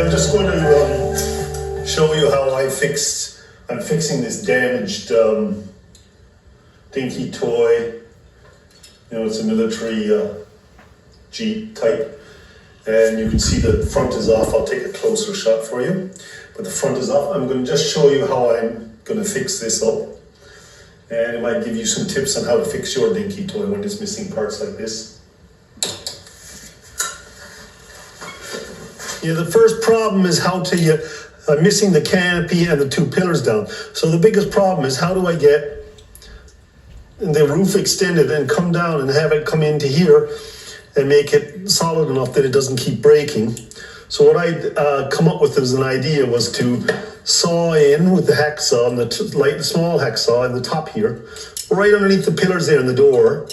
I'm just going to show you how I'm fixing this damaged Dinky toy. You know, it's a military Jeep type. And you can see the front is off. I'll take a closer shot for you. But the front is off. I'm going to just show you how I'm going to fix this up. And it might give you some tips on how to fix your Dinky toy when it's missing parts like this. Yeah, the first problem is how to, missing the canopy and the two pillars down. So the biggest problem is how do I get the roof extended and come down and have it come into here and make it solid enough that it doesn't keep breaking. So what I come up with as an idea was to saw in with the hacksaw, and the small hacksaw in the top here, right underneath the pillars there in the door,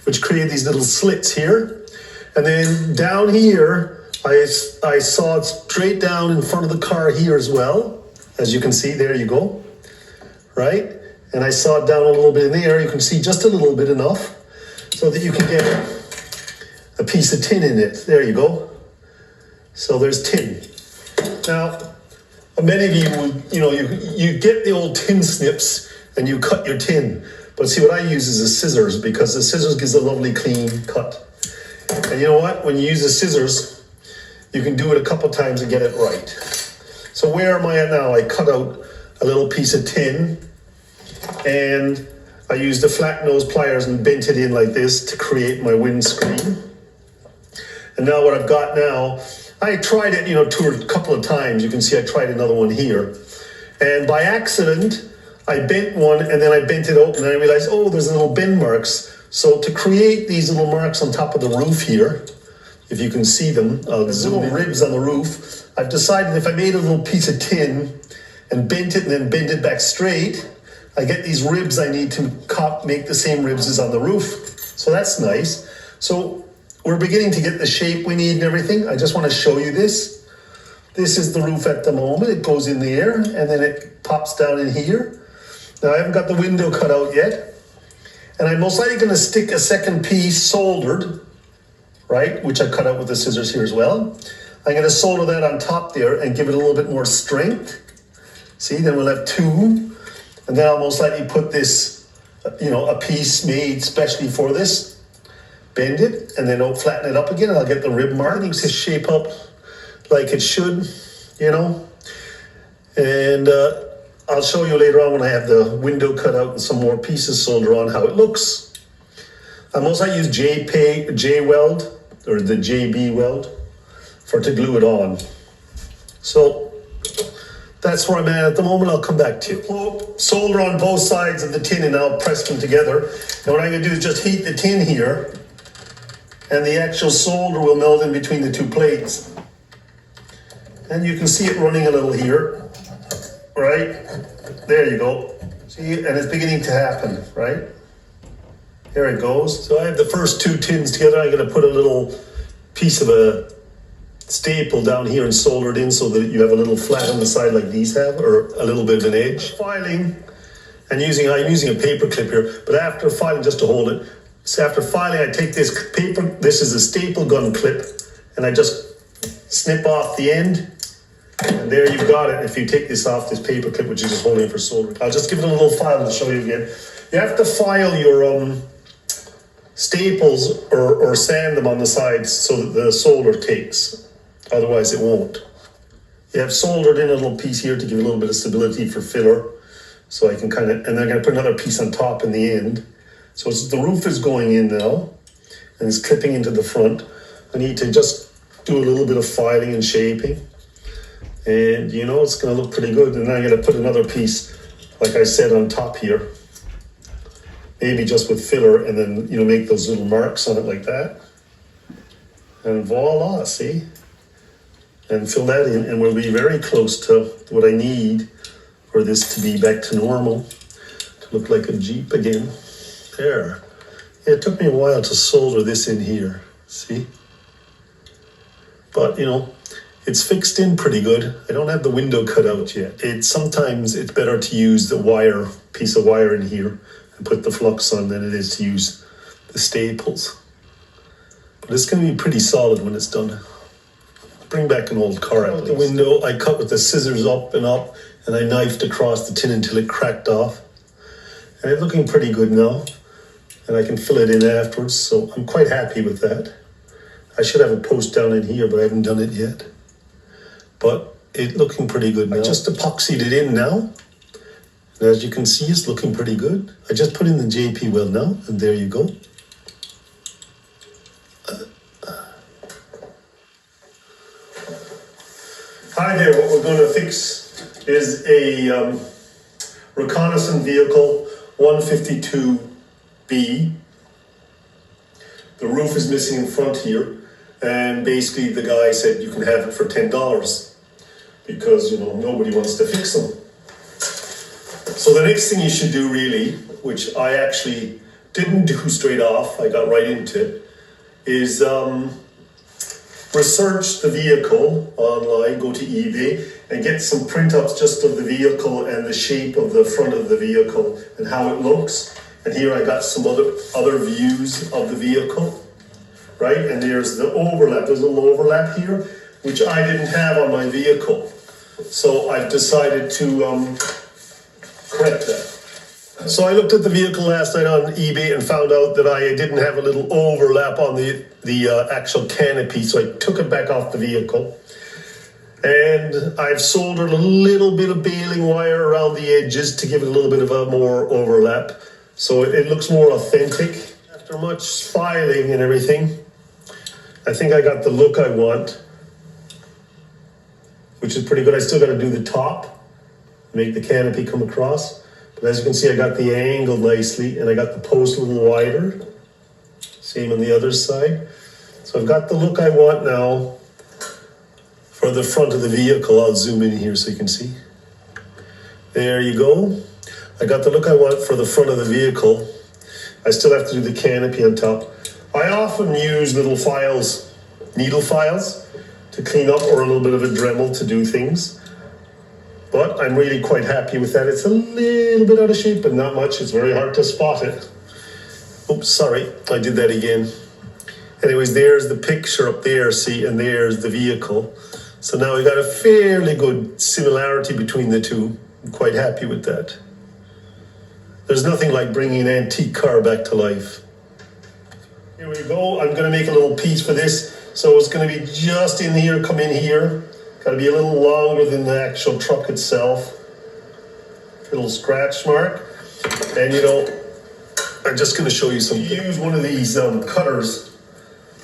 which create these little slits here. And then down here, I saw it straight down in front of the car here as well. As you can see, there you go, right? And I saw it down a little bit in the air. You can see just a little bit enough so that you can get a piece of tin in it. There you go. So there's tin. Now, many of you, you get the old tin snips and you cut your tin. But see, what I use is a scissors, because the scissors gives a lovely clean cut. And you know what? When you use the scissors, you can do it a couple times and get it right. So where am I at now? I cut out a little piece of tin and I used the flat nose pliers and bent it in like this to create my windscreen. And now what I've got now, I tried it, a couple of times. You can see I tried another one here. And by accident, I bent one and then I bent it open and I realized, oh, there's little bend marks. So to create these little marks on top of the roof here, if you can see them, there's little ribs on the roof. I've decided if I made a little piece of tin and bent it and then bend it back straight, I get these ribs I need to make the same ribs as on the roof. So that's nice. So we're beginning to get the shape we need and everything. I just want to show you this. This is the roof at the moment. It goes in the air and then it pops down in here. Now I haven't got the window cut out yet. And I'm most likely going to stick a second piece soldered, right, which I cut out with the scissors here as well. I'm going to solder that on top there and give it a little bit more strength. See, then we'll have two. And then I'll most likely put this, a piece made specially for this. Bend it, and then I'll flatten it up again, and I'll get the rib markings to shape up like it should, And I'll show you later on when I have the window cut out and some more pieces soldered on how it looks. I mostly use J-weld, or the JB weld, to glue it on. So that's where I'm at the moment. I'll come back to you. Solder on both sides of the tin and I'll press them together. And what I'm going to do is just heat the tin here, and the actual solder will melt in between the two plates. And you can see it running a little here, right? There you go. See, and it's beginning to happen, right? There it goes. So I have the first two tins together. I'm going to put a little piece of a staple down here and solder it in so that you have a little flat on the side like these have, or a little bit of an edge. Filing, and I'm using a paper clip here, but after filing, just to hold it, so after filing, I take this paper, this is a staple gun clip, and I just snip off the end, and there you've got it. If you take this off, this paper clip, which is just holding it for soldering. I'll just give it a little file to show you again. You have to file your staples or sand them on the sides so that the solder takes. Otherwise it won't. You have soldered in a little piece here to give a little bit of stability for filler. So I can and then I'm gonna put another piece on top in the end. So the roof is going in now and it's clipping into the front. I need to just do a little bit of filing and shaping. And it's gonna look pretty good. And then I'm gonna put another piece, like I said, on top here. Maybe just with filler, and then, make those little marks on it like that. And voila, see? And fill that in, and we'll be very close to what I need for this to be back to normal, to look like a Jeep again. There. Yeah, it took me a while to solder this in here, see? But, it's fixed in pretty good. I don't have the window cut out yet. Sometimes it's better to use the piece of wire in here and put the flux on than it is to use the staples. But it's going to be pretty solid when it's done. bring back an old car out the window. I cut with the scissors up, and I knifed across the tin until it cracked off. And it's looking pretty good now. And I can fill it in afterwards, so I'm quite happy with that. I should have a post down in here, but I haven't done it yet. But it's looking pretty good now. I just epoxied it in now. And as you can see, it's looking pretty good. I just put in the JP weld now, and there you go. Hi there, what we're going to fix is a reconnaissance vehicle 152B. The roof is missing in front here, and basically the guy said you can have it for $10 because, you know, nobody wants to fix them. So the next thing you should do really, which I actually didn't do straight off, I got right into it, is research the vehicle online, go to eBay, and get some print-ups just of the vehicle and the shape of the front of the vehicle and how it looks. And here I got some other views of the vehicle, right? And there's the overlap. There's a little overlap here, which I didn't have on my vehicle. So I've decided to correct that. So I looked at the vehicle last night on eBay and found out that I didn't have a little overlap on the actual canopy, so I took it back off the vehicle. And I've soldered a little bit of baling wire around the edges to give it a little bit of a more overlap, so it looks more authentic. After much filing and everything, I think I got the look I want, which is pretty good. I still got to do the top, make the canopy come across. But as you can see, I got the angle nicely, and I got the post a little wider. Same on the other side. So I've got the look I want now for the front of the vehicle. I'll zoom in here so you can see. There you go. I got the look I want for the front of the vehicle. I still have to do the canopy on top. I often use little files, needle files, to clean up, or a little bit of a Dremel to do things. But I'm really quite happy with that. It's a little bit out of shape, but not much. It's very hard to spot it. Oops, sorry, I did that again. Anyways, there's the picture up there, see, and there's the vehicle. So now we got a fairly good similarity between the two. I'm quite happy with that. There's nothing like bringing an antique car back to life. Here we go. I'm going to make a little piece for this. So it's going to be just in here, come in here. Got to be a little longer than the actual truck itself. Little scratch mark. And you know, I'm just going to show you something. You use one of these cutters.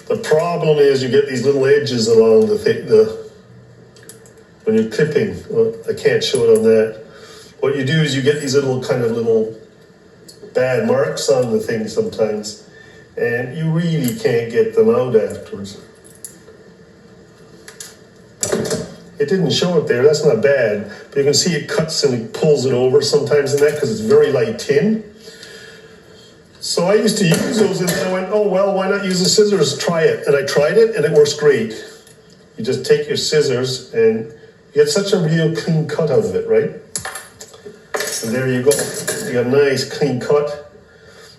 The problem is you get these little edges along the when you're clipping. Well, I can't show it on that. What you do is you get these little bad marks on the thing sometimes, and you really can't get them out afterwards. It didn't show it there, that's not bad, but you can see it cuts and it pulls it over sometimes in that because it's very light tin. So I used to use those, and then I went, oh well, why not use the scissors? Try it. And I tried it, and it works great. You just take your scissors and you get such a real clean cut out of it, right? And there you go. You got a nice clean cut.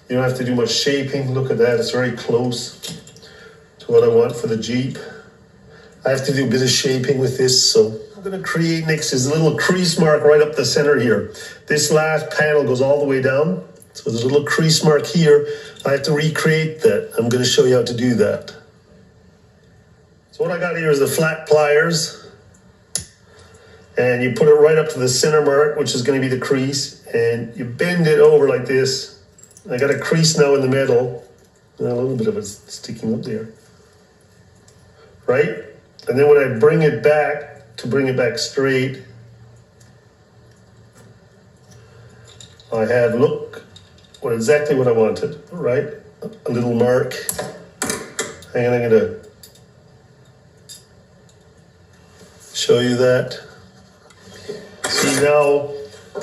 You don't have to do much shaping. Look at that, it's very close to what I want for the Jeep. I have to do a bit of shaping with this, so I'm going to create next is a little crease mark right up the center here. This last panel goes all the way down, so there's a little crease mark here. I have to recreate that. I'm going to show you how to do that. So what I got here is the flat pliers, and you put it right up to the center mark, which is going to be the crease, and you bend it over like this. I got a crease now in the middle, and a little bit of it sticking up there, right? And then when I bring it back, to bring it back straight, I have, look, exactly what I wanted, right? A little mark. Hang on, I'm going to show you that. See now,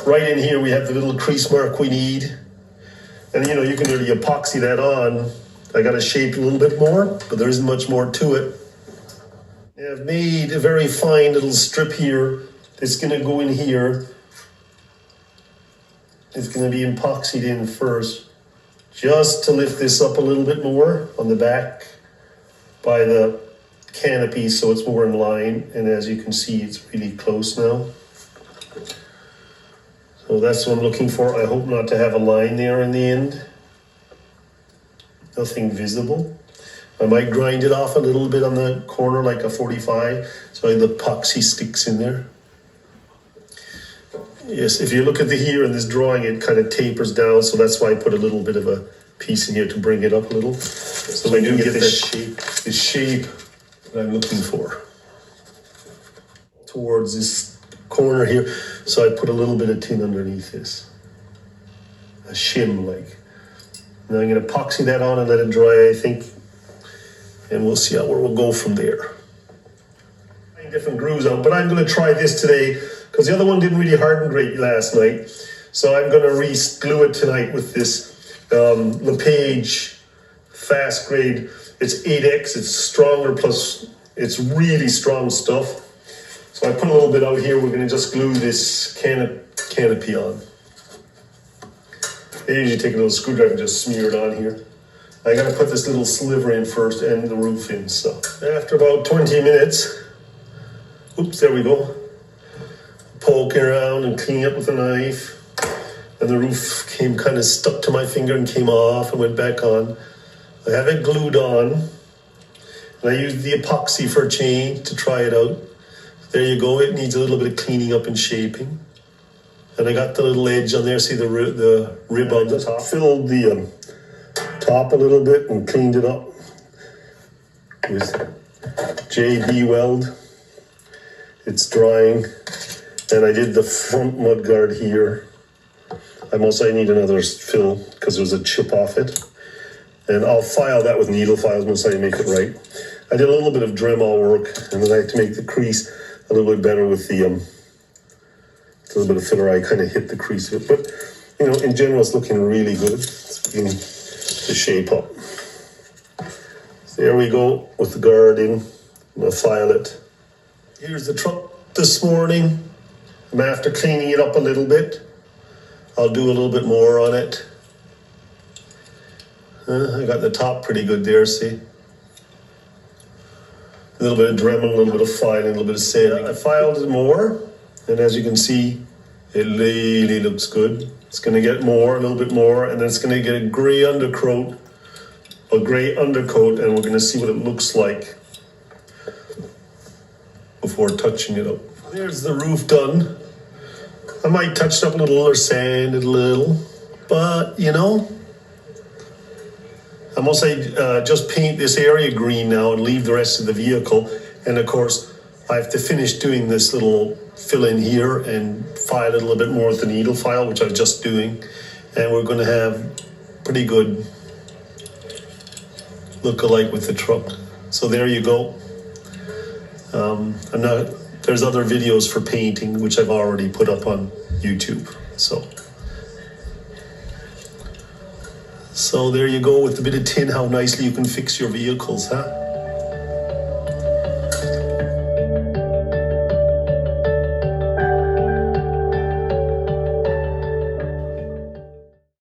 right in here we have the little crease mark we need. And you know, you can really epoxy that on. I got to shape a little bit more, but there isn't much more to it. I've made a very fine little strip here that's going to go in here. It's going to be epoxied in first, just to lift this up a little bit more on the back by the canopy so it's more in line, and as you can see, it's really close now. So that's what I'm looking for. I hope not to have a line there in the end. Nothing visible. I might grind it off a little bit on the corner like a 45, so the epoxy sticks in there. Yes, if you look at here in this drawing, it kind of tapers down, so that's why I put a little bit of a piece in here to bring it up a little. So I do get this shape that I'm looking for towards this corner here. So I put a little bit of tin underneath this, a shim like. Now I'm going to epoxy that on and let it dry, I think, and we'll see where we'll go from there. Different grooves out, but I'm going to try this today because the other one didn't really harden great last night. So I'm going to re-glue it tonight with this LePage fast grade. It's 8X, it's stronger, plus it's really strong stuff. So I put a little bit out here. We're going to just glue this canopy on. I usually take a little screwdriver and just smear it on here. I got to put this little sliver in first and the roof in. So after about 20 minutes, oops, there we go. Poking around and cleaning up with a knife. And the roof came kind of stuck to my finger and came off and went back on. I have it glued on. And I used the epoxy for a change to try it out. There you go. It needs a little bit of cleaning up and shaping. And I got the little edge on there. See the rib on the top? Filled the top a little bit and cleaned it up with JB Weld. It's drying. And I did the front mudguard here. I need another fill because there's a chip off it. And I'll file that with needle files once I make it right. I did a little bit of Dremel work, and then I have to make the crease a little bit better with the a little bit of filler. I kind of hit the crease of it, but you know, in general, it's looking really good. It's beginning to shape up. So there we go with the guarding. I'm gonna file it. Here's the truck this morning. I'm after cleaning it up a little bit. I'll do a little bit more on it. I got the top pretty good there, see? A little bit of Dremel, a little bit of filing, a little bit of sanding. I filed it more, and as you can see, it really looks good. It's gonna get more, a little bit more, and then it's gonna get a gray undercoat, and we're gonna see what it looks like before touching it up. There's the roof done. I might touch it up a little or sand it a little, but you know, I must say just paint this area green now and leave the rest of the vehicle. And of course, I have to finish doing this little fill in here and file it a little bit more with the needle file, which I'm just doing. And we're going to have pretty good look-alike with the truck. So there you go. There's other videos for painting, which I've already put up on YouTube. So there you go with a bit of tin, how nicely you can fix your vehicles, huh?